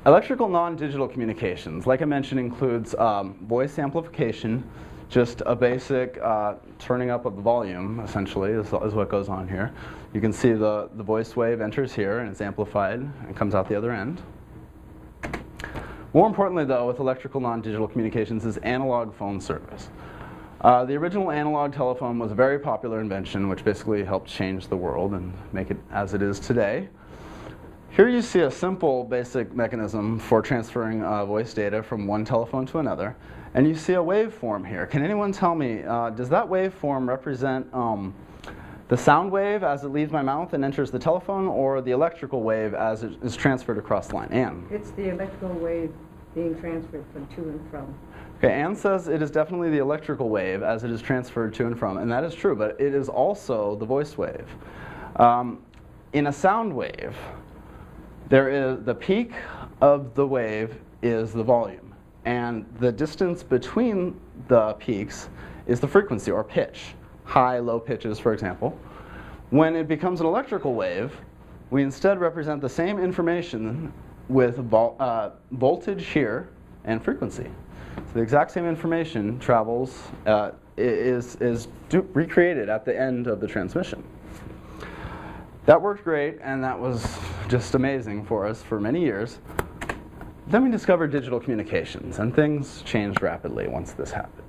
Electrical non-digital communications, like I mentioned, includes voice amplification, just a basic turning up of the volume, essentially, is what goes on here. You can see the voice wave enters here, and it's amplified, and comes out the other end. More importantly, though, with electrical non-digital communications is analog phone service. The original analog telephone was a very popular invention, which basically helped change the world and make it as it is today. Here you see a simple basic mechanism for transferring voice data from one telephone to another. And you see a waveform here. Can anyone tell me, does that waveform represent the sound wave as it leaves my mouth and enters the telephone, or the electrical wave as it is transferred across the line? Anne? It's the electrical wave being transferred from to and from. Okay, Anne says it is definitely the electrical wave as it is transferred to and from, and that is true, but it is also the voice wave. In a sound wave, there is the peak of the wave is the volume, and the distance between the peaks is the frequency or pitch, high, low pitches, for example. When it becomes an electrical wave, we instead represent the same information with voltage here and frequency. So the exact same information travels, is recreated at the end of the transmission. That worked great, and that was just amazing for us for many years. Then we discovered digital communications, and things changed rapidly once this happened.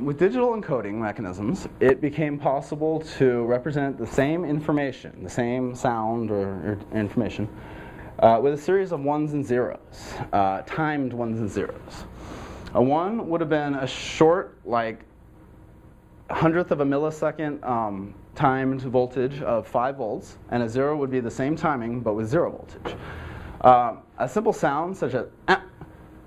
With digital encoding mechanisms, it became possible to represent the same information, the same sound or information, with a series of ones and zeros, timed ones and zeros. A 1 would have been a short, like, 100th of a millisecond timed voltage of 5 volts, and a 0 would be the same timing but with 0 voltage. A simple sound such as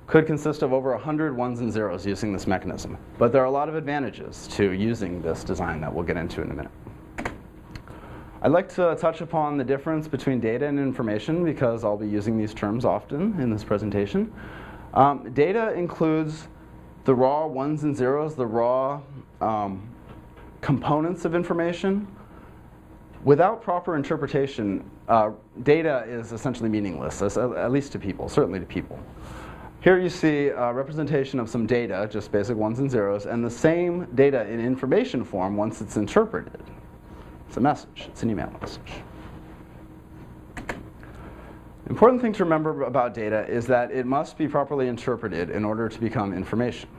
could consist of over 100 ones and zeros using this mechanism, but there are a lot of advantages to using this design that we'll get into in a minute. I'd like to touch upon the difference between data and information because I'll be using these terms often in this presentation. Data includes the raw ones and zeros, the raw components of information. Without proper interpretation, data is essentially meaningless, at least to people, certainly to people. Here you see a representation of some data, just basic ones and zeros, and the same data in information form once it's interpreted. It's a message, it's an email message. Important thing to remember about data is that it must be properly interpreted in order to become information.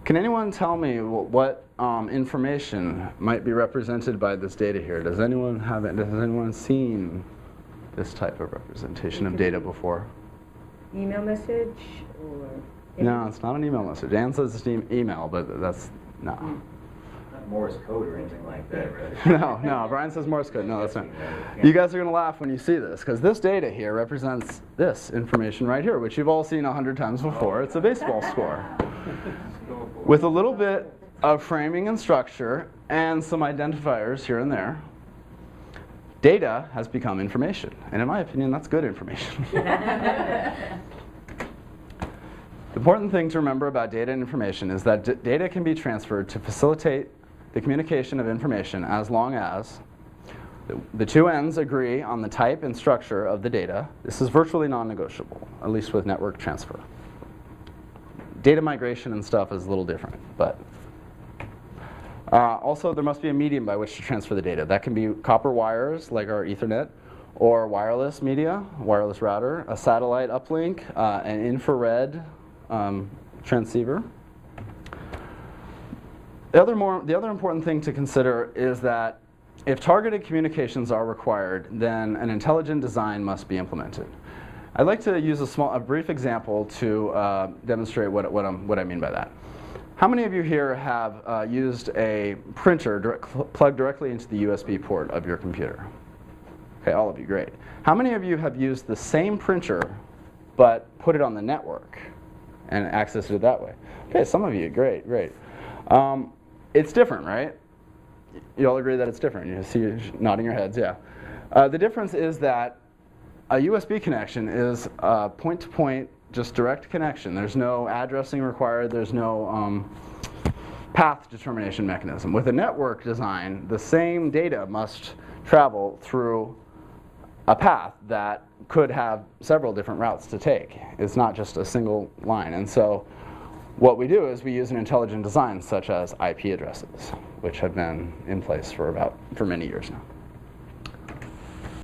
Can anyone tell me what information might be represented by this data here? Does anyone have it? Has anyone seen this type of representation of data before? Email message or? No, it's not an email message. Anne says it's email, but that's no. Not Morse code or anything like that, right? No. Brian says Morse code. No, that's not. You guys are going to laugh when you see this, because this data here represents this information right here, which you've all seen 100 times before. It's a baseball score. With a little bit of framing and structure and some identifiers here and there, data has become information. And in my opinion, that's good information. The important thing to remember about data and information is that data can be transferred to facilitate the communication of information as long as the two ends agree on the type and structure of the data. This is virtually non-negotiable, at least with network transfer. Data migration and stuff is a little different, but also there must be a medium by which to transfer the data. That can be copper wires, like our Ethernet, or wireless media, wireless router, a satellite uplink, an infrared transceiver. The other important thing to consider is that if targeted communications are required, then an intelligent design must be implemented. I'd like to use a brief example to demonstrate what I mean by that. How many of you here have used a printer plugged directly into the USB port of your computer? Okay, all of you, great. How many of you have used the same printer but put it on the network and accessed it that way? Okay, some of you, great. It's different, right? You all agree that it's different. You see you nodding your heads, yeah. The difference is that a USB connection is a point-to-point, just direct connection. There's no addressing required. There's no path determination mechanism. With a network design, the same data must travel through a path that could have several different routes to take. It's not just a single line. And so what we do is we use an intelligent design such as IP addresses, which have been in place for many years now.